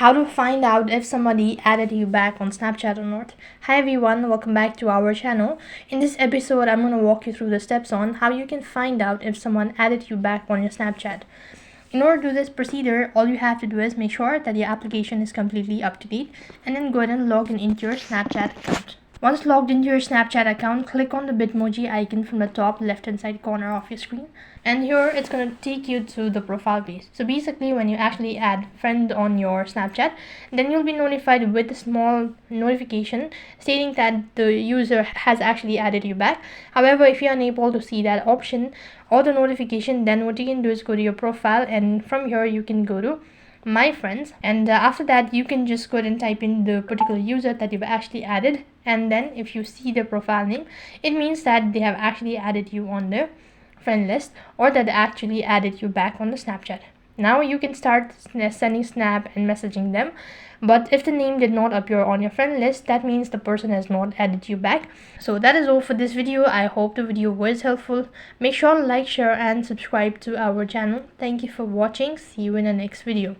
how to find out if somebody added you back on Snapchat or not. Hi everyone, welcome back to our channel. In this episode, I'm going to walk you through the steps on how you can find out if someone added you back on your Snapchat. In order to do this procedure, all you have to do is make sure that your application is completely up to date and then go ahead and log in into your Snapchat account. Once logged into your Snapchat account, click on the Bitmoji icon from the top left hand side corner of your screen, and here it's going to take you to the profile page. So basically, when you actually add friend on your Snapchat, then you'll be notified with a small notification stating that the user has actually added you back. However, if you're unable to see that option or the notification, then what you can do is go to your profile, and from here you can go to my friends, and after that you can just go ahead and type in the particular user that you've actually added, and then if you see their profile name, it means that they have actually added you on their friend list, or that they actually added you back on the Snapchat. Now you can start sending snap and messaging them, but if the name did not appear on your friend list, that means the person has not added you back. So that is all for this video. I hope the video was helpful. Make sure to like, share and subscribe to our channel. Thank you for watching. See you in the next video.